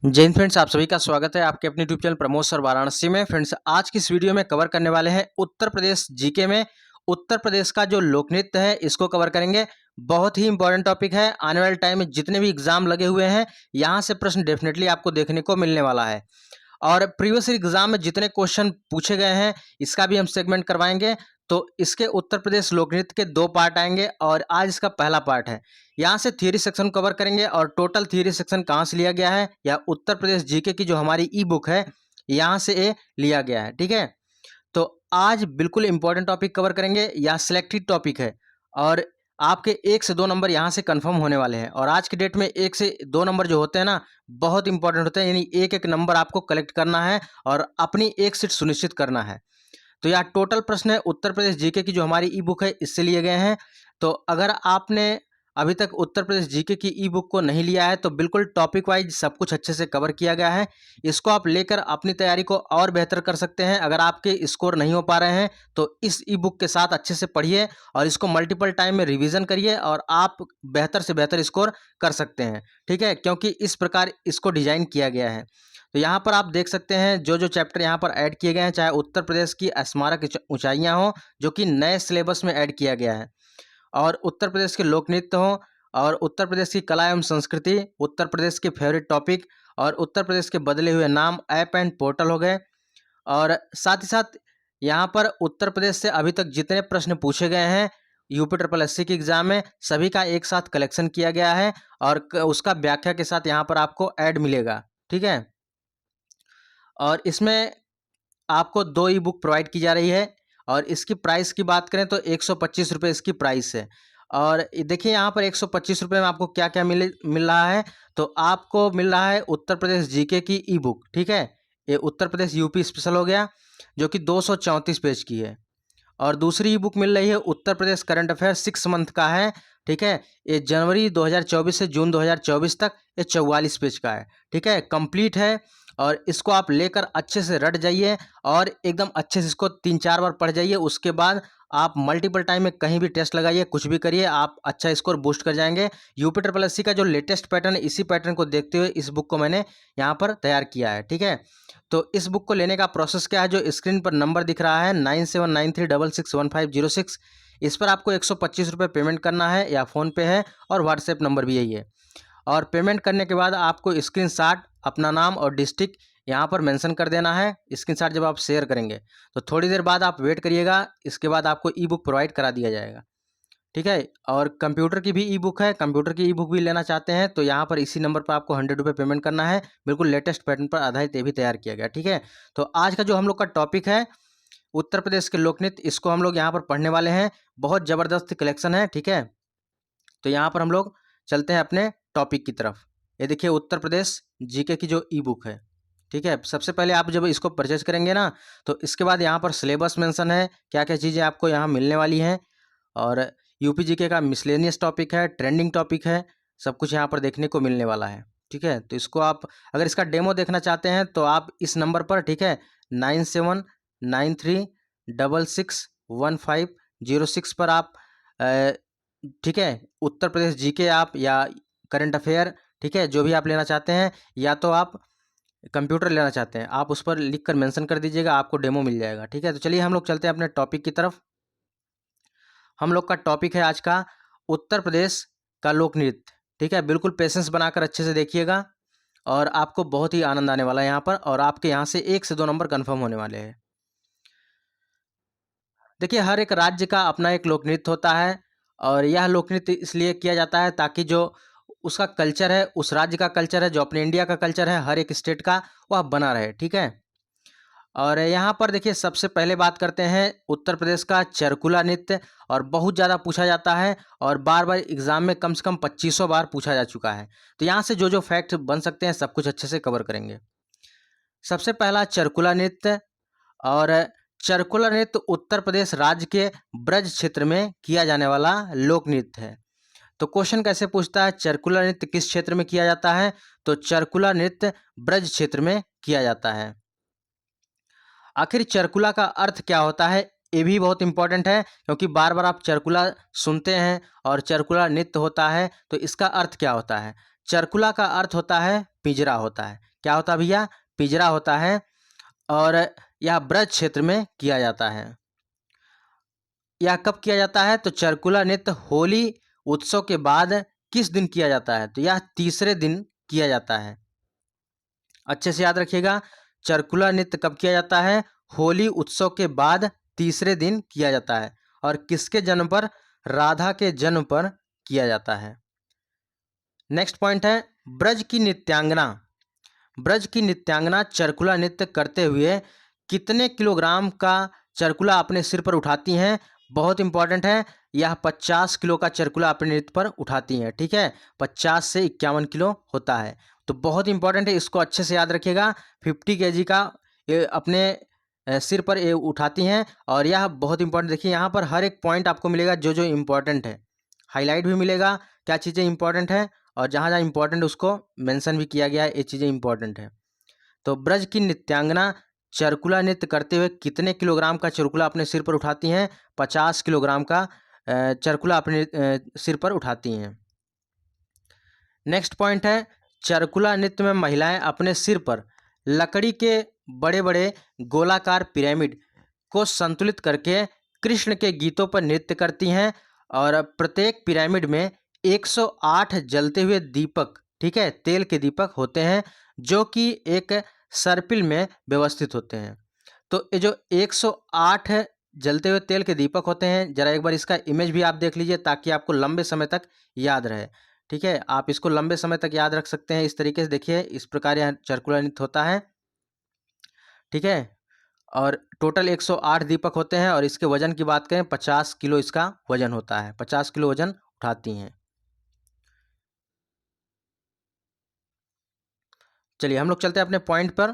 जय हिंद फ्रेंड्स, आप सभी का स्वागत है आपके अपने YouTube channel Pramod sir Varanasi में। फ्रेंड्स, आज की इस वीडियो में कवर करने वाले हैं उत्तर प्रदेश जीके में उत्तर प्रदेश का जो लोक नृत्य है इसको कवर करेंगे। बहुत ही इंपॉर्टेंट टॉपिक है। आने वाले टाइम में जितने भी एग्जाम लगे हुए हैं यहाँ से प्रश्न डेफिनेटली आपको देखने को मिलने वाला है। और प्रीवियस एग्जाम में जितने क्वेश्चन पूछे गए हैं इसका भी हम सेगमेंट करवाएंगे। तो इसके उत्तर प्रदेश लोक नृत्य के दो पार्ट आएंगे और आज इसका पहला पार्ट है। यहाँ से थियरी सेक्शन कवर करेंगे और टोटल थियरी सेक्शन कहाँ से लिया गया है या उत्तर प्रदेश जीके की जो हमारी ई बुक है यहाँ से ये लिया गया है। ठीक है, तो आज बिल्कुल इंपॉर्टेंट टॉपिक कवर करेंगे या सिलेक्टेड टॉपिक है और आपके 1 से 2 नंबर यहाँ से कंफर्म होने वाले हैं। और आज के डेट में 1 से 2 नंबर जो होते हैं ना बहुत इंपॉर्टेंट होते हैं, यानी एक एक नंबर आपको कलेक्ट करना है और अपनी एक सीट सुनिश्चित करना है। तो यह टोटल प्रश्न है उत्तर प्रदेश जीके की जो हमारी ई बुक है इससे लिए गए हैं। तो अगर आपने अभी तक उत्तर प्रदेश जीके की ई बुक को नहीं लिया है तो बिल्कुल टॉपिक वाइज सब कुछ अच्छे से कवर किया गया है। इसको आप लेकर अपनी तैयारी को और बेहतर कर सकते हैं। अगर आपके स्कोर नहीं हो पा रहे हैं तो इस ई बुक के साथ अच्छे से पढ़िए और इसको मल्टीपल टाइम में रिवीजन करिए और आप बेहतर से बेहतर स्कोर कर सकते हैं। ठीक है, क्योंकि इस प्रकार इसको डिजाइन किया गया है। तो यहाँ पर आप देख सकते हैं जो जो चैप्टर यहाँ पर ऐड किए गए हैं, चाहे उत्तर प्रदेश की स्मारक ऊंचाइयाँ हों जो कि नए सिलेबस में ऐड किया गया है, और उत्तर प्रदेश के लोक नृत्य हों, और उत्तर प्रदेश की कला एवं संस्कृति, उत्तर प्रदेश के फेवरेट टॉपिक और उत्तर प्रदेश के बदले हुए नाम, ऐप एंड पोर्टल हो गए। और साथ ही साथ यहाँ पर उत्तर प्रदेश से अभी तक जितने प्रश्न पूछे गए हैं यूपी ट्रिपल एससी के एग्जाम में सभी का एक साथ कलेक्शन किया गया है और उसका व्याख्या के साथ यहाँ पर आपको ऐड मिलेगा। ठीक है, और इसमें आपको 2 ई बुक प्रोवाइड की जा रही है और इसकी प्राइस की बात करें तो 125 रुपये इसकी प्राइस है। और देखिए यहाँ पर 125 रुपये में आपको क्या क्या मिल रहा है। तो आपको मिल रहा है उत्तर प्रदेश जीके की ई बुक। ठीक है, ये उत्तर प्रदेश यूपी स्पेशल हो गया जो कि 234 पेज की है। और दूसरी ई बुक मिल रही है Uttar Pradesh current affair 6 month का है। ठीक है, ये जनवरी 2024 से जून 2024 तक ये 44 पेज का है। ठीक है, कंप्लीट है और इसको आप लेकर अच्छे से रट जाइए और एकदम अच्छे से इसको 3-4 बार पढ़ जाइए। उसके बाद आप मल्टीपल टाइम में कहीं भी टेस्ट लगाइए, कुछ भी करिए, आप अच्छा स्कोर बूस्ट कर जाएंगे। यूपी ट्रिपल एससी का जो लेटेस्ट पैटर्न है इसी पैटर्न को देखते हुए इस बुक को मैंने यहाँ पर तैयार किया है। ठीक है, तो इस बुक को लेने का प्रोसेस क्या है, जो स्क्रीन पर नंबर दिख रहा है 9793661506, इस पर आपको 125 रुपये पेमेंट करना है या फ़ोनपे है और व्हाट्सएप नंबर भी यही है। और पेमेंट करने के बाद आपको स्क्रीनशॉट अपना नाम और डिस्ट्रिक्ट यहाँ पर मेंशन कर देना है। स्क्रीनशॉट जब आप शेयर करेंगे तो थोड़ी देर बाद आप वेट करिएगा, इसके बाद आपको ई बुक प्रोवाइड करा दिया जाएगा। ठीक है, और कंप्यूटर की भी ई बुक है, कंप्यूटर की ई बुक भी लेना चाहते हैं तो यहाँ पर इसी नंबर पर आपको 100 रुपये पेमेंट करना है। बिल्कुल लेटेस्ट पैटर्न पर आधारित ये भी तैयार किया गया। ठीक है, तो आज का जो हम लोग का टॉपिक है उत्तर प्रदेश के लोक नृत्य, इसको हम लोग यहाँ पर पढ़ने वाले हैं। बहुत ज़बरदस्त कलेक्शन है। ठीक है, तो यहाँ पर हम लोग चलते हैं अपने टॉपिक की तरफ। ये देखिए उत्तर प्रदेश जीके की जो ई बुक है। ठीक है, सबसे पहले आप जब इसको परचेज करेंगे ना तो इसके बाद यहाँ पर सिलेबस मेंशन है, क्या क्या चीज़ें आपको यहाँ मिलने वाली हैं, और यूपी जीके का मिसलेनियस टॉपिक है, ट्रेंडिंग टॉपिक है, सब कुछ यहाँ पर देखने को मिलने वाला है। ठीक है, तो इसको आप अगर इसका डेमो देखना चाहते हैं तो आप इस नंबर पर, ठीक है, 9793661506 पर आप ठीक है उत्तर प्रदेश जीके आप या करंट अफेयर, ठीक है, जो भी आप लेना चाहते हैं या तो आप कंप्यूटर लेना चाहते हैं आप उस पर लिख कर मेंशन कर दीजिएगा, आपको डेमो मिल जाएगा। ठीक है, तो चलिए हम लोग चलते हैं अपने टॉपिक की तरफ। हम लोग का टॉपिक है आज का उत्तर प्रदेश का लोक नृत्य। ठीक है, बिल्कुल पेशेंस बनाकर अच्छे से देखिएगा और आपको बहुत ही आनंद आने वाला है यहाँ पर, और आपके यहाँ से 1 से 2 नंबर कन्फर्म होने वाले हैं। देखिए हर एक राज्य का अपना एक लोक नृत्य होता है और यह लोक नृत्य इसलिए किया जाता है ताकि जो उसका कल्चर है, उस राज्य का कल्चर है, जो अपने इंडिया का कल्चर है, हर एक स्टेट का, वह बना रहे। ठीक है, और यहाँ पर देखिए सबसे पहले बात करते हैं उत्तर प्रदेश का चरकुला नृत्य, और बहुत ज़्यादा पूछा जाता है और बार बार एग्जाम में कम से कम 2500 बार पूछा जा चुका है। तो यहाँ से जो जो फैक्ट बन सकते हैं सब कुछ अच्छे से कवर करेंगे। सबसे पहला चरकुला नृत्य, और चरकुला नृत्य उत्तर प्रदेश राज्य के ब्रज क्षेत्र में किया जाने वाला लोक नृत्य है। तो क्वेश्चन कैसे पूछता है, चरकुला नृत्य किस क्षेत्र में किया जाता है, तो चरकुला नृत्य ब्रज क्षेत्र में किया जाता है। आखिर चरकुला का अर्थ क्या होता है, ये भी बहुत इंपॉर्टेंट है क्योंकि बार बार आप चरकुला सुनते हैं और चरकुला नृत्य होता है, तो इसका अर्थ क्या होता है। चरकुला का अर्थ होता है पिंजरा होता है। क्या होता है भैया, पिजरा होता है। और यह ब्रज क्षेत्र में किया जाता है। यह कब किया जाता है, तो चरकुला नृत्य होली उत्सव के बाद किस दिन किया जाता है, तो यह तीसरे दिन किया जाता है। अच्छे से याद रखिएगा, चरकुला नृत्य कब किया जाता है, होली उत्सव के बाद तीसरे दिन किया जाता है। और किसके जन्म पर, राधा के जन्म पर किया जाता है। नेक्स्ट पॉइंट है ब्रज की नृत्यांगना। ब्रज की नृत्यांगना चरकुला नृत्य करते हुए कितने किलोग्राम का चरकुला अपने सिर पर उठाती हैं। बहुत इंपॉर्टेंट है, यह 50 किलो का चरकुला अपने नृत्य पर उठाती हैं। ठीक है, 50 से 51 किलो होता है। तो बहुत इंपॉर्टेंट है, इसको अच्छे से याद रखिएगा। 50 केजी का ये अपने सिर पर ये उठाती हैं। और यह बहुत इंपॉर्टेंट, देखिए यहाँ पर हर एक पॉइंट आपको मिलेगा जो जो इम्पोर्टेंट है, हाईलाइट भी मिलेगा क्या चीज़ें इंपॉर्टेंट है, और जहाँ जहाँ इंपॉर्टेंट उसको मेंशन भी किया गया है, ये चीज़ें इंपॉर्टेंट है। तो ब्रज की नृत्यांगना चरकुला नृत्य करते हुए कितने किलोग्राम का चरकुला अपने सिर पर उठाती हैं, 50 किलोग्राम का चरकुला अपने सिर पर उठाती हैं। नेक्स्ट पॉइंट है चरकुला नृत्य में महिलाएं अपने सिर पर लकड़ी के बड़े बड़े गोलाकार पिरामिड को संतुलित करके कृष्ण के गीतों पर नृत्य करती हैं। और प्रत्येक पिरामिड में 108 जलते हुए दीपक, ठीक है, तेल के दीपक होते हैं, जो कि एक सर्पिल में व्यवस्थित होते हैं। तो ये जो 108 जलते हुए तेल के दीपक होते हैं, जरा एक बार इसका इमेज भी आप देख लीजिए ताकि आपको लंबे समय तक याद रहे। ठीक है, आप इसको लंबे समय तक याद रख सकते हैं इस तरीके से। देखिए इस प्रकार यह चरकुला नृत्य होता है। ठीक है, और टोटल 108 दीपक होते हैं। और इसके वजन की बात करें, 50 किलो इसका वजन होता है, 50 किलो वजन उठाती हैं। चलिए हम लोग चलते हैं अपने पॉइंट पर।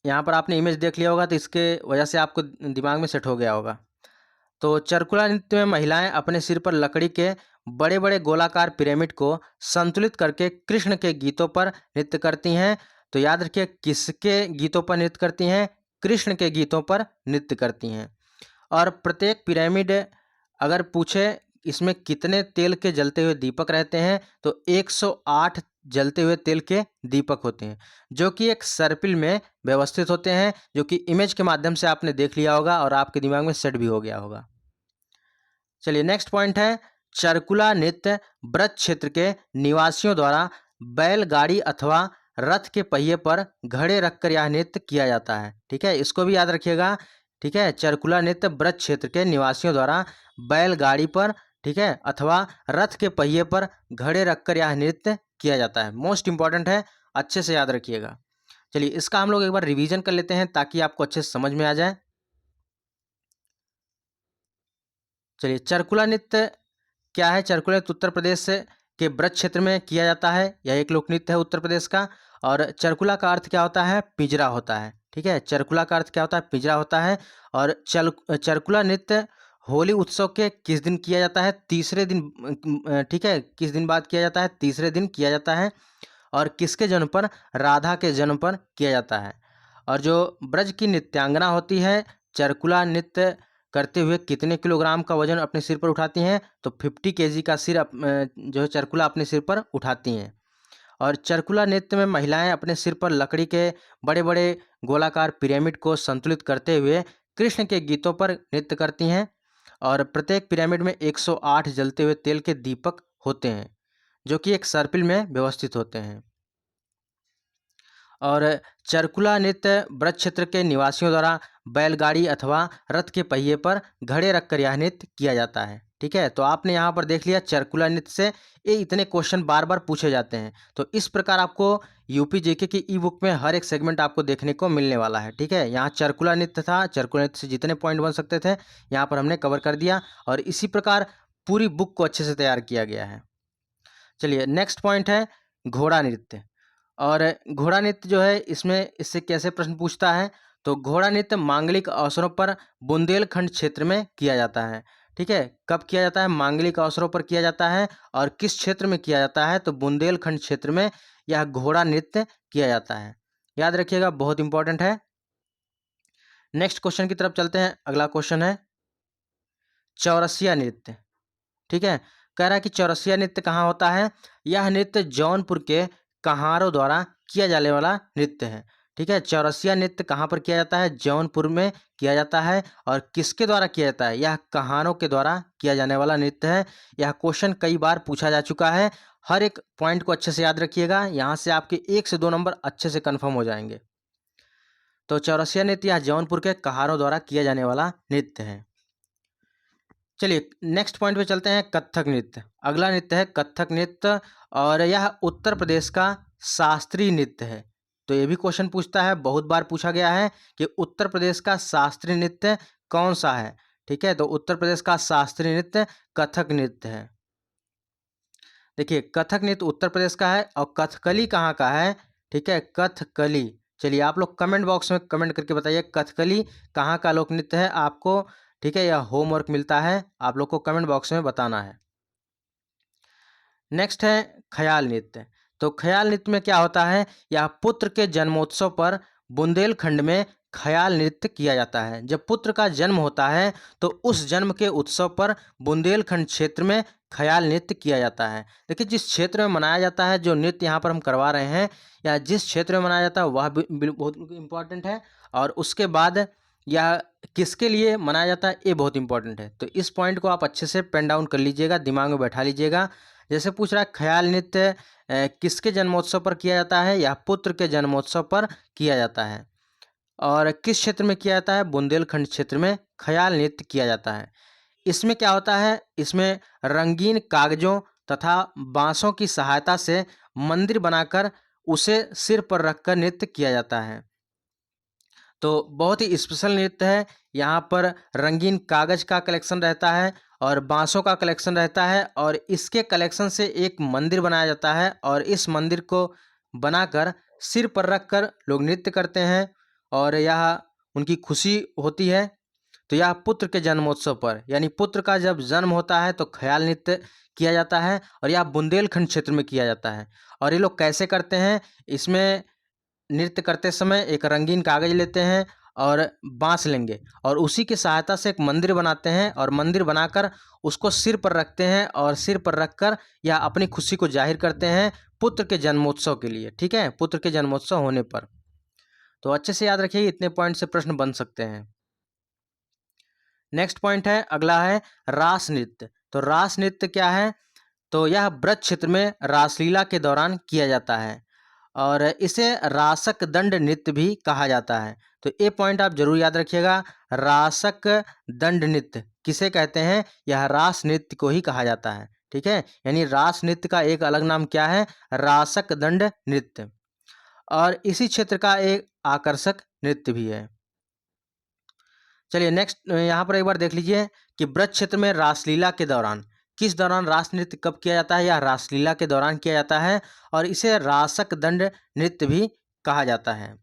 यहाँ पर आपने इमेज देख लिया होगा, तो इसके वजह से आपको दिमाग में सेट हो गया होगा। तो चरकुला नृत्य में महिलाएं अपने सिर पर लकड़ी के बड़े बड़े गोलाकार पिरामिड को संतुलित करके कृष्ण के गीतों पर नृत्य करती हैं। तो याद रखिए, किसके गीतों पर नृत्य करती हैं, कृष्ण के गीतों पर नृत्य करती हैं। और प्रत्येक पिरामिड अगर पूछे इसमें कितने तेल के जलते हुए दीपक रहते हैं, तो 108 जलते हुए तेल के दीपक होते हैं, जो कि एक सर्पिल में व्यवस्थित होते हैं, जो कि इमेज के माध्यम से आपने देख लिया होगा और आपके दिमाग में सेट भी हो गया होगा। चलिए नेक्स्ट पॉइंट है चरकुला नृत्य ब्रज क्षेत्र के निवासियों द्वारा बैलगाड़ी अथवा रथ के पहिए पर घड़े रखकर यह नृत्य किया जाता है। ठीक है, इसको भी याद रखिएगा। ठीक है, चरकुला नृत्य ब्रज क्षेत्र के निवासियों द्वारा बैलगाड़ी पर, ठीक है, अथवा रथ के पहिए पर घड़े रखकर यह नृत्य किया जाता है। मोस्ट इंपॉर्टेंट है, अच्छे से याद रखिएगा। चलिए इसका हम लोग एक बार रिवीजन कर लेते हैं ताकि आपको अच्छे से समझ में आ जाए। चलिए चरकुला नृत्य क्या है, चरकुला नृत्य उत्तर प्रदेश के ब्रज क्षेत्र में किया जाता है। यह एक लोक नृत्य है उत्तर प्रदेश का। और चरकुला का अर्थ क्या होता है, पिंजरा होता है। ठीक है, चरकुला का अर्थ क्या होता है, पिंजरा होता है। और चरकुला नृत्य होली उत्सव के किस दिन किया जाता है, तीसरे दिन। ठीक है, किस दिन बाद किया जाता है, तीसरे दिन किया जाता है। और किसके जन्म पर, राधा के जन्म पर किया जाता है। और जो ब्रज की नृत्यांगना होती है, चरकुला नृत्य करते हुए कितने किलोग्राम का वजन अपने सिर पर उठाती हैं, तो 50 केजी का जो है चरकुला अपने सिर पर उठाती हैं। और चरकुला नृत्य में महिलाएं अपने सिर पर लकड़ी के बड़े बड़े गोलाकार पिरामिड को संतुलित करते हुए कृष्ण के गीतों पर नृत्य करती हैं। और प्रत्येक पिरामिड में 108 जलते हुए तेल के दीपक होते हैं, जो कि एक सर्पिल में व्यवस्थित होते हैं। और चरकुला नृत्य ब्रज क्षेत्र के निवासियों द्वारा बैलगाड़ी अथवा रथ के पहिए पर घड़े रखकर यह नृत्य किया जाता है। ठीक है, तो आपने यहाँ पर देख लिया चरकुला नृत्य से ये इतने क्वेश्चन बार बार पूछे जाते हैं। तो इस प्रकार आपको यूपी जेके की ई बुक में हर एक सेगमेंट आपको देखने को मिलने वाला है। ठीक है, यहाँ चरकुला नृत्य था, चरकुला नृत्य से जितने पॉइंट बन सकते थे यहाँ पर हमने कवर कर दिया। और इसी प्रकार पूरी बुक को अच्छे से तैयार किया गया है। चलिए नेक्स्ट पॉइंट है घोड़ा नृत्य। और घोड़ा नृत्य जो है, इसमें इससे कैसे प्रश्न पूछता है, तो घोड़ा नृत्य मांगलिक अवसरों पर बुंदेलखंड क्षेत्र में किया जाता है। ठीक है, कब किया जाता है, मांगलिक अवसरों पर किया जाता है। और किस क्षेत्र में किया जाता है, तो बुंदेलखंड क्षेत्र में यह घोड़ा नृत्य किया जाता है। याद रखिएगा, बहुत इंपॉर्टेंट है। नेक्स्ट क्वेश्चन की तरफ चलते हैं। अगला क्वेश्चन है चौरसिया नृत्य। ठीक है, कह रहा है कि चौरसिया नृत्य कहाँ होता है। यह नृत्य जौनपुर के कहारों द्वारा किया जाने वाला नृत्य है। ठीक है, चौरसिया नृत्य कहाँ पर किया जाता है? जौनपुर में किया जाता है। और किसके द्वारा किया जाता है? यह कहारों के द्वारा किया जाने वाला नृत्य है। यह क्वेश्चन कई बार पूछा जा चुका है। हर एक पॉइंट को अच्छे से याद रखिएगा, यहाँ से आपके 1 से 2 नंबर अच्छे से कन्फर्म हो जाएंगे। तो चौरसिया नृत्य यह जौनपुर के कहारों द्वारा किया जाने वाला नृत्य है। चलिए नेक्स्ट पॉइंट पे चलते हैं, कथक नृत्य। अगला नृत्य है कथक नृत्य, और यह उत्तर प्रदेश का शास्त्रीय नृत्य है। तो ये भी क्वेश्चन पूछता है, बहुत बार पूछा गया है कि उत्तर प्रदेश का शास्त्रीय नृत्य कौन सा है। ठीक है, तो उत्तर प्रदेश का शास्त्रीय नृत्य कथक नृत्य है। देखिए कथक नृत्य उत्तर प्रदेश का है, और कथकली कहाँ का है? ठीक है, कथकली। चलिए आप लोग कमेंट बॉक्स में कमेंट करके बताइए कथकली कहाँ का लोक नृत्य है आपको। ठीक है, यह होमवर्क मिलता है, आप लोग को कमेंट बॉक्स में बताना है। नेक्स्ट है ख्याल नृत्य। तो ख्याल नृत्य में क्या होता है? यह पुत्र के जन्मोत्सव पर बुंदेलखंड में ख्याल नृत्य किया जाता है। जब पुत्र का जन्म होता है तो उस जन्म के उत्सव पर बुंदेलखंड क्षेत्र में ख्याल नृत्य किया जाता है। देखिए जिस क्षेत्र में मनाया जाता है, जो नृत्य यहाँ पर हम करवा रहे हैं, या जिस क्षेत्र में मनाया जाता है वह भी बहुत इम्पोर्टेंट है। और उसके बाद यह किसके लिए मनाया जाता है ये बहुत इंपॉर्टेंट है। तो इस पॉइंट को आप अच्छे से पेन डाउन कर लीजिएगा, दिमाग में बैठा लीजिएगा। जैसे पूछ रहा है ख्याल नृत्य किसके जन्मोत्सव पर किया जाता है? या पुत्र के जन्मोत्सव पर किया जाता है। और किस क्षेत्र में किया जाता है? बुंदेलखंड क्षेत्र में ख्याल नृत्य किया जाता है। इसमें क्या होता है? इसमें रंगीन कागजों तथा बांसों की सहायता से मंदिर बनाकर उसे सिर पर रखकर नृत्य किया जाता है। तो बहुत ही स्पेशल नृत्य है। यहाँ पर रंगीन कागज का कलेक्शन रहता है और बांसों का कलेक्शन रहता है, और इसके कलेक्शन से एक मंदिर बनाया जाता है, और इस मंदिर को बनाकर सिर पर रखकर लोग नृत्य करते हैं, और यह उनकी खुशी होती है। तो यह पुत्र के जन्मोत्सव पर, यानी पुत्र का जब जन्म होता है तो ख्याल नृत्य किया जाता है, और यह बुंदेलखंड क्षेत्र में किया जाता है। और ये लोग कैसे करते हैं? इसमें नृत्य करते समय एक रंगीन कागज लेते हैं और बांस लेंगे, और उसी की सहायता से एक मंदिर बनाते हैं, और मंदिर बनाकर उसको सिर पर रखते हैं, और सिर पर रखकर यह अपनी खुशी को जाहिर करते हैं पुत्र के जन्मोत्सव के लिए। ठीक है, पुत्र के जन्मोत्सव होने पर। तो अच्छे से याद रखिए, इतने पॉइंट से प्रश्न बन सकते हैं। नेक्स्ट पॉइंट है, अगला है रास नृत्य। तो रास नृत्य क्या है? तो यह ब्रज क्षेत्र में रासलीला के दौरान किया जाता है, और इसे रासक दंड नृत्य भी कहा जाता है। तो ये पॉइंट आप जरूर याद रखिएगा, रासक दंड नृत्य किसे कहते हैं? यह रास नृत्य को ही कहा जाता है। ठीक है, यानी रास नृत्य का एक अलग नाम क्या है? रासक दंड नृत्य। और इसी क्षेत्र का एक आकर्षक नृत्य भी है। चलिए नेक्स्ट यहाँ पर एक बार देख लीजिए कि ब्रज क्षेत्र में रासलीला के दौरान, किस दौरान रास नृत्य कब किया जाता है? यह रासलीला के दौरान किया जाता है, और इसे रासक दंड नृत्य भी कहा जाता है।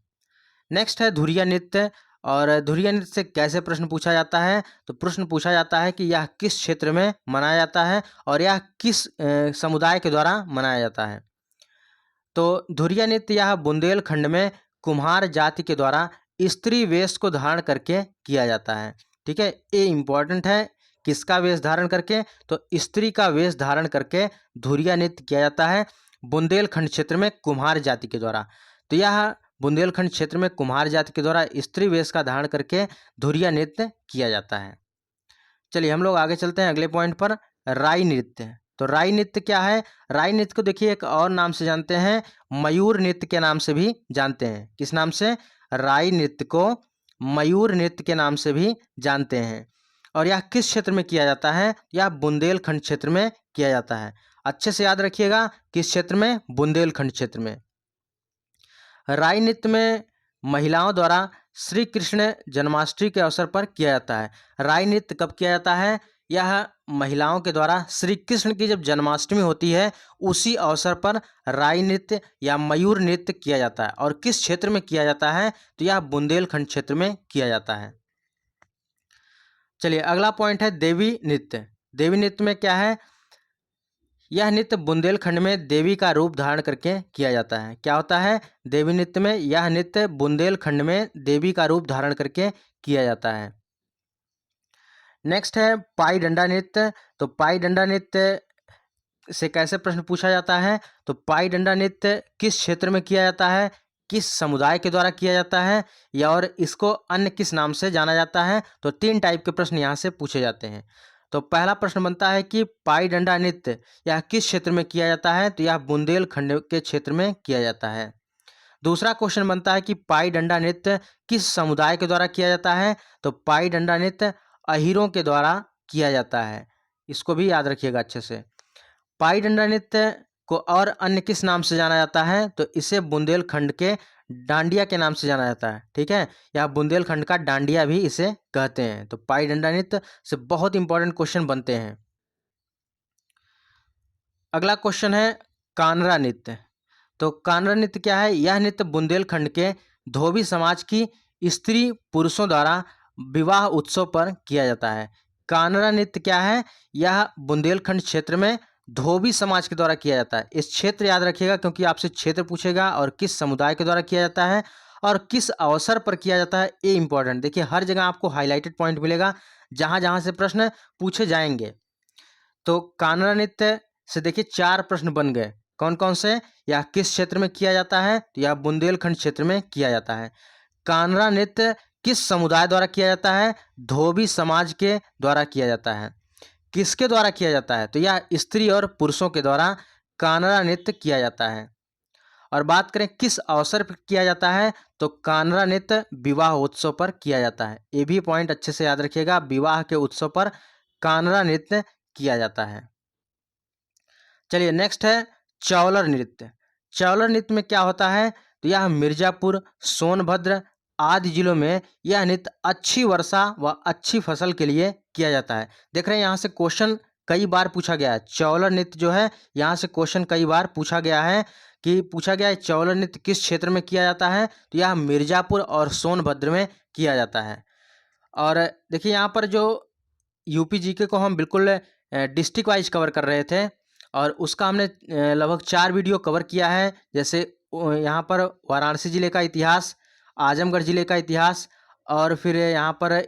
नेक्स्ट है धुरिया नृत्य। और धुरिया नृत्य से कैसे प्रश्न पूछा जाता है? तो प्रश्न पूछा जाता है कि यह किस क्षेत्र में मनाया जाता है, और यह किस समुदाय के द्वारा मनाया जाता है। तो धुरिया नृत्य यह बुंदेलखंड में कुम्हार जाति के द्वारा स्त्री वेश को धारण करके किया जाता है। ठीक है, ये इंपॉर्टेंट है, किसका वेश धारण करके? तो स्त्री का वेश धारण करके धुरिया नृत्य किया जाता है बुंदेलखंड क्षेत्र में कुम्हार जाति के द्वारा। तो यह बुंदेलखंड क्षेत्र में कुम्हार जाति के द्वारा स्त्री वेश का धारण करके धुरिया नृत्य किया जाता है। चलिए हम लोग आगे चलते हैं अगले पॉइंट पर, राई नृत्य। तो राई नृत्य क्या है? राई नृत्य को देखिए एक और नाम से जानते हैं, मयूर नृत्य के नाम से भी जानते हैं। किस नाम से? राई नृत्य को मयूर नृत्य के नाम से भी जानते हैं। और यह किस क्षेत्र में किया जाता है? यह बुंदेलखंड क्षेत्र में किया जाता है। अच्छे से याद रखिएगा, किस क्षेत्र में? बुंदेलखंड क्षेत्र में। राई नृत्य में महिलाओं द्वारा श्री कृष्ण जन्माष्टमी के अवसर पर किया जाता है। राई नृत्य कब किया जाता है? यह महिलाओं के द्वारा श्री कृष्ण की जब जन्माष्टमी होती है उसी अवसर पर राई नृत्य या मयूर नृत्य किया जाता है। और किस क्षेत्र में किया जाता है? तो यह बुंदेलखंड क्षेत्र में किया जाता है। चलिए अगला पॉइंट है देवी नृत्य। देवी नृत्य में क्या है? यह नृत्य बुंदेलखंड में देवी का रूप धारण करके किया जाता है। क्या होता है? देवी नृत्य में यह नृत्य बुंदेलखंड में देवी का रूप धारण करके किया जाता है। नेक्स्ट है पाई डंडा नृत्य। तो पाई डंडा नृत्य से कैसे प्रश्न पूछा जाता है, तो पाई डंडा नृत्य किस क्षेत्र में किया जाता है, किस समुदाय के द्वारा किया जाता है, या और इसको अन्य किस नाम से जाना जाता है। तो 3 टाइप के प्रश्न यहाँ से पूछे जाते हैं। तो पहला प्रश्न बनता है कि पाई डंडा नृत्य यह किस क्षेत्र में किया जाता है, तो यह बुंदेलखंड के क्षेत्र में किया जाता है। दूसरा क्वेश्चन बनता है कि पाई डंडा नृत्य किस समुदाय के द्वारा किया जाता है, तो पाई डंडा नृत्य अहीरों के द्वारा किया जाता है। इसको भी याद रखिएगा अच्छे से। पाई डंडा नृत्य को और अन्य किस नाम से जाना जाता है, तो इसे बुंदेलखंड के डांडिया के नाम से जाना जाता है। ठीक है, या बुंदेलखंड का डांडिया भी इसे कहते हैं। तो पाई डंडा नृत्य से बहुत इंपॉर्टेंट क्वेश्चन बनते हैं। अगला क्वेश्चन है कानरा नृत्य। तो कानरा नृत्य क्या है? यह नृत्य बुंदेलखंड के धोबी समाज की स्त्री पुरुषों द्वारा विवाह उत्सव पर किया जाता है। कानरा नृत्य क्या है? यह बुंदेलखंड क्षेत्र में धोबी समाज के द्वारा किया जाता है। इस क्षेत्र याद रखिएगा क्योंकि आपसे क्षेत्र पूछेगा और किस समुदाय के द्वारा किया जाता है और किस अवसर पर किया जाता है, ये इंपॉर्टेंट। देखिए हर जगह आपको हाईलाइटेड पॉइंट मिलेगा जहाँ जहाँ से प्रश्न पूछे जाएंगे। तो कानरा नृत्य से देखिए 4 प्रश्न बन गए। कौन कौन से? यह किस क्षेत्र में किया जाता है, तो यह बुंदेलखंड क्षेत्र में किया जाता है। कानरा नृत्य किस समुदाय द्वारा किया जाता है? धोबी समाज के द्वारा किया जाता है। किसके द्वारा किया जाता है? तो यह स्त्री और पुरुषों के द्वारा कानरा नृत्य किया जाता है। और बात करें किस अवसर पर किया जाता है, तो कानरा नृत्य विवाह उत्सव पर किया जाता है। ये भी पॉइंट अच्छे से याद रखिएगा, विवाह के उत्सव पर कानरा नृत्य किया जाता है। चलिए नेक्स्ट है चौलर नृत्य। चौलर नृत्य में क्या होता है, तो यह मिर्जापुर, सोनभद्र आदि जिलों में यह नृत्य अच्छी वर्षा व अच्छी फसल के लिए किया जाता है। देख रहे हैं यहाँ से क्वेश्चन कई बार पूछा गया है। चौलर नृत्य जो है यहाँ से क्वेश्चन कई बार पूछा गया है कि पूछा गया है चौलर नृत्य किस क्षेत्र में किया जाता है, तो यह मिर्जापुर और सोनभद्र में किया जाता है। और देखिए यहाँ पर जो यूपी जीके को हम बिल्कुल डिस्ट्रिक्ट वाइज कवर कर रहे थे और उसका हमने लगभग 4 वीडियो कवर किया है। जैसे यहाँ पर वाराणसी ज़िले का इतिहास, आजमगढ़ ज़िले का इतिहास और फिर यहाँ पर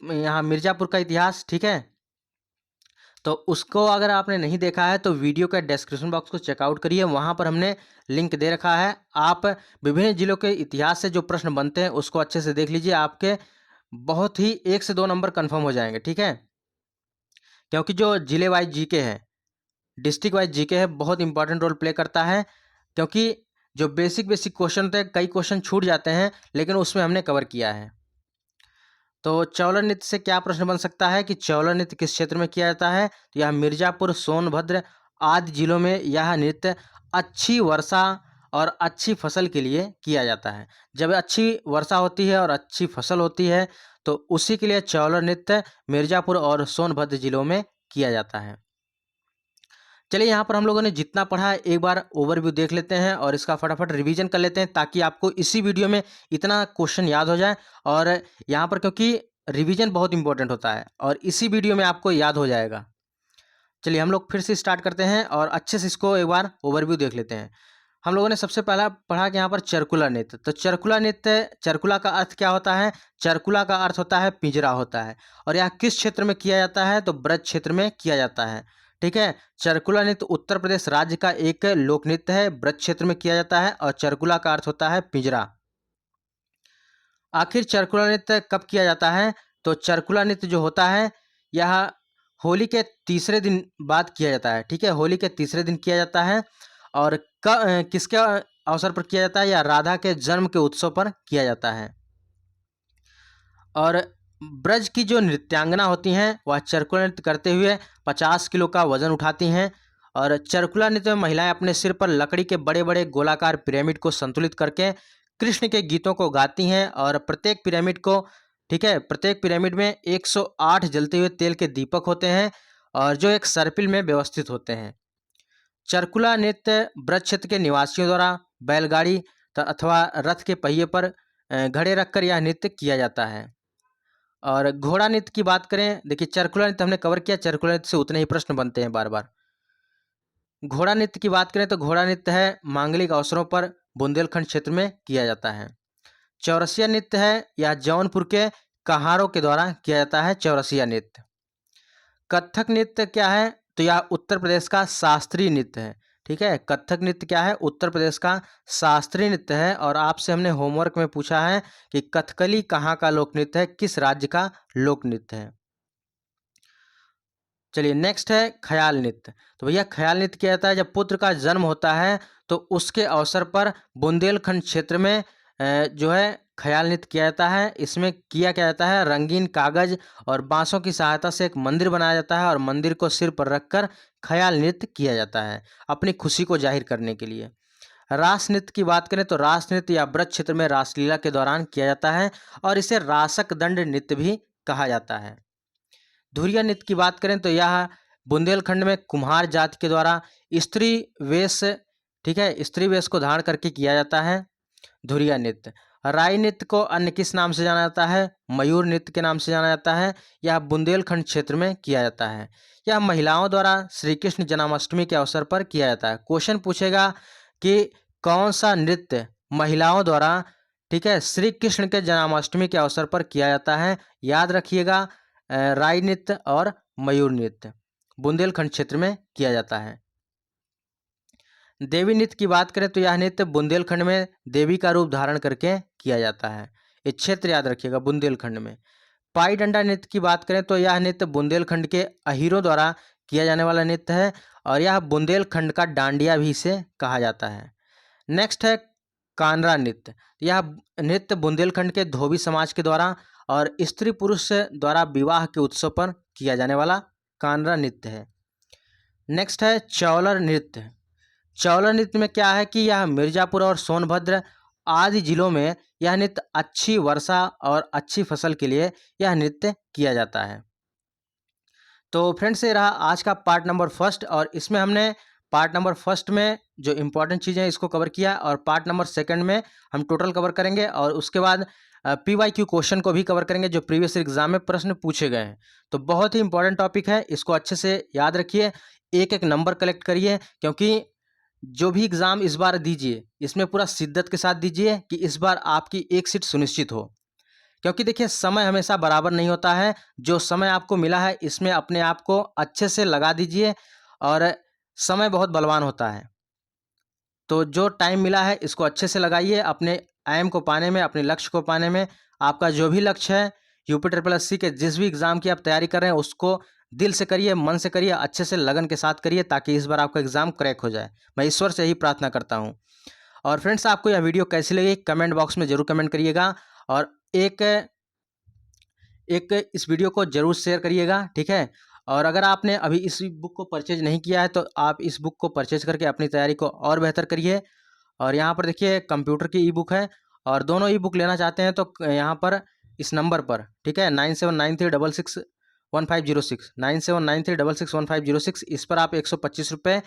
मिर्ज़ापुर का इतिहास। ठीक है, तो उसको अगर आपने नहीं देखा है तो वीडियो का डिस्क्रिप्शन बॉक्स को चेकआउट करिए, वहाँ पर हमने लिंक दे रखा है। आप विभिन्न जिलों के इतिहास से जो प्रश्न बनते हैं उसको अच्छे से देख लीजिए, आपके बहुत ही 1 से 2 नंबर कन्फर्म हो जाएंगे। ठीक है, क्योंकि जो जिले वाइज जीके है, डिस्ट्रिक्ट वाइज जीके है, बहुत इंपॉर्टेंट रोल प्ले करता है। क्योंकि जो बेसिक क्वेश्चन होते हैं, कई क्वेश्चन छूट जाते हैं लेकिन उसमें हमने कवर किया है। तो चौलर नृत्य से क्या प्रश्न बन सकता है कि चौलर नृत्य किस क्षेत्र में किया जाता है, तो यह मिर्जापुर, सोनभद्र आदि जिलों में यह नृत्य अच्छी वर्षा और अच्छी फसल के लिए किया जाता है। जब अच्छी वर्षा होती है और अच्छी फसल होती है तो उसी के लिए चौलर नृत्य मिर्जापुर और सोनभद्र जिलों में किया जाता है। चलिए यहाँ पर हम लोगों ने जितना पढ़ा है एक बार ओवरव्यू देख लेते हैं और इसका फटाफट रिवीजन कर लेते हैं ताकि आपको इसी वीडियो में इतना क्वेश्चन याद हो जाए। और यहाँ पर क्योंकि रिवीजन बहुत इंपॉर्टेंट होता है और इसी वीडियो में आपको याद हो जाएगा। चलिए हम लोग फिर से स्टार्ट करते हैं और अच्छे से इसको एक बार ओवरव्यू देख लेते हैं। हम लोगों ने सबसे पहला पढ़ा कि यहाँ पर चरकुला नृत्य। तो चरकुला नृत्य, चरकुला का अर्थ क्या होता है? चरकुला का अर्थ होता है पिंजरा होता है। और यह किस क्षेत्र में किया जाता है? तो ब्रज क्षेत्र में किया जाता है। ठीक है, चरकुला नृत्य उत्तर प्रदेश राज्य का एक लोक नृत्य है, ब्रज क्षेत्र में किया जाता है और चरकुला का अर्थ होता है पिंजरा। आखिर चरकुला नृत्य कब किया जाता है? तो चरकुला नृत्य जो होता है यह होली के तीसरे दिन बाद किया जाता है। ठीक है, होली के तीसरे दिन किया जाता है। और किसके अवसर पर किया जाता है? या राधा के जन्म के उत्सव पर किया जाता है। और ब्रज की जो नृत्यांगना होती हैं वह चरकुला नृत्य करते हुए 50 किलो का वजन उठाती हैं। और चरकुला नृत्य में महिलाएं अपने सिर पर लकड़ी के बड़े बड़े गोलाकार पिरामिड को संतुलित करके कृष्ण के गीतों को गाती हैं। और प्रत्येक पिरामिड को, ठीक है, प्रत्येक पिरामिड में 108 जलते हुए तेल के दीपक होते हैं और जो एक सर्पिल में व्यवस्थित होते हैं। चरकुला नृत्य ब्रज क्षेत्र के निवासियों द्वारा बैलगाड़ी अथवा रथ के पहिए पर घड़े रखकर यह नृत्य किया जाता है। और घोड़ा नृत्य की बात करें, देखिए चरकुला नृत्य हमने कवर किया, चरकुला नृत्य से उतने ही प्रश्न बनते हैं बार बार। घोड़ा नृत्य की बात करें तो घोड़ा नृत्य है मांगलिक अवसरों पर बुंदेलखंड क्षेत्र में किया जाता है। चौरसिया नृत्य है यह जौनपुर के कहारों के द्वारा किया जाता है, चौरसिया नृत्य। कथक नृत्य क्या है? तो यह उत्तर प्रदेश का शास्त्रीय नृत्य है। ठीक है, कथक नृत्य क्या है? उत्तर प्रदेश का शास्त्रीय नृत्य है। और आपसे हमने होमवर्क में पूछा है कि कथकली कहाँ का लोक नृत्य है, किस राज्य का लोक नृत्य है। चलिए नेक्स्ट है ख्याल नृत्य। तो भैया ख्याल नृत्य क्या होता है? जब पुत्र का जन्म होता है तो उसके अवसर पर बुंदेलखंड क्षेत्र में जो है ख्याल नृत्य किया जाता है। इसमें किया क्या जाता है? रंगीन कागज और बांसों की सहायता से एक मंदिर बनाया जाता है और मंदिर को सिर पर रखकर ख्याल नृत्य किया जाता है अपनी खुशी को जाहिर करने के लिए। रास नृत्य की बात करें तो रास नृत्य या ब्रज क्षेत्र में रासलीला के दौरान किया जाता है और इसे रासक दंड नृत्य भी कहा जाता है। धुरिया नृत्य की बात करें तो यह बुंदेलखंड में कुम्हार जाति के द्वारा स्त्री वेश, ठीक है, स्त्री वेश को धारण करके किया जाता है धुरिया नृत्य। राई नृत्य को अन्य किस नाम से जाना जाता है? मयूर नृत्य के नाम से जाना जाता है। यह बुंदेलखंड क्षेत्र में किया जाता है। यह महिलाओं द्वारा श्री कृष्ण जन्माष्टमी के अवसर पर किया जाता है। क्वेश्चन पूछेगा कि कौन सा नृत्य महिलाओं द्वारा, ठीक है, श्री कृष्ण के जन्माष्टमी के अवसर पर किया जाता है? याद रखिएगा, राई नृत्य और मयूर नृत्य बुंदेलखंड क्षेत्र में किया जाता है। देवी नृत्य की बात करें तो यह नृत्य बुंदेलखंड में देवी का रूप धारण करके किया जाता है। ये क्षेत्र याद रखिएगा, बुंदेलखंड में। पाई डंडा नृत्य की बात करें तो यह नृत्य बुंदेलखंड के अहीरों द्वारा किया जाने वाला नृत्य है और यह बुंदेलखंड का डांडिया भी इसे कहा जाता है। नेक्स्ट है कानरा नृत्य। यह नृत्य बुंदेलखंड के धोबी समाज के द्वारा और स्त्री पुरुष द्वारा विवाह के उत्सव पर किया जाने वाला कानरा नृत्य है। नेक्स्ट है चौलर नृत्य। चौलर नृत्य में क्या है कि यह मिर्जापुर और सोनभद्र आदि जिलों में यह नृत्य अच्छी वर्षा और अच्छी फसल के लिए यह नृत्य किया जाता है। तो फ्रेंड्स, ये रहा आज का पार्ट नंबर फर्स्ट और इसमें हमने पार्ट नंबर फर्स्ट में जो इंपॉर्टेंट चीज़ें हैं इसको कवर किया और पार्ट नंबर सेकंड में हम टोटल कवर करेंगे और उसके बाद PYQ क्वेश्चन को भी कवर करेंगे जो प्रीवियस एग्जाम में प्रश्न पूछे गए हैं। तो बहुत ही इंपॉर्टेंट टॉपिक है, इसको अच्छे से याद रखिए, एक एक नंबर कलेक्ट करिए, क्योंकि जो भी एग्ज़ाम इस बार दीजिए इसमें पूरा शिद्दत के साथ दीजिए कि इस बार आपकी एक सीट सुनिश्चित हो। क्योंकि देखिए समय हमेशा बराबर नहीं होता है, जो समय आपको मिला है इसमें अपने आप को अच्छे से लगा दीजिए और समय बहुत बलवान होता है। तो जो टाइम मिला है इसको अच्छे से लगाइए अपने एम को पाने में, अपने लक्ष्य को पाने में। आपका जो भी लक्ष्य है UP SSC के जिस भी एग्ज़ाम की आप तैयारी कर रहे हैं उसको दिल से करिए, मन से करिए, अच्छे से लगन के साथ करिए ताकि इस बार आपका एग्ज़ाम क्रैक हो जाए। मैं ईश्वर से यही प्रार्थना करता हूँ। और फ्रेंड्स, आपको यह वीडियो कैसी लगी कमेंट बॉक्स में ज़रूर कमेंट करिएगा और एक इस वीडियो को ज़रूर शेयर करिएगा, ठीक है। और अगर आपने अभी इस बुक को परचेज नहीं किया है तो आप इस बुक को परचेज करके अपनी तैयारी को और बेहतर करिए। और यहाँ पर देखिए कंप्यूटर की ई बुक है और दोनों ई बुक लेना चाहते हैं तो यहाँ पर इस नंबर पर, ठीक है, 9793661506 9793661506 इस पर आप 125 रुपये,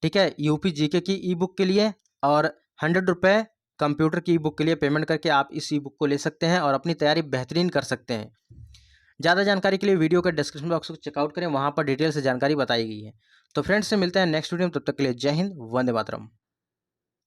ठीक है, UP GK की ई बुक के लिए और 100 रुपये कंप्यूटर की ई बुक के लिए पेमेंट करके आप इस ई बुक को ले सकते हैं और अपनी तैयारी बेहतरीन कर सकते हैं। ज़्यादा जानकारी के लिए वीडियो के डिस्क्रिप्शन बॉक्स को चेकआउट करें, वहाँ पर डिटेल से जानकारी बताई गई है। तो फ्रेंड्स से मिलते हैं नेक्स्ट वीडियो में, तब तक के लिए जय हिंद, वंदे मातरम।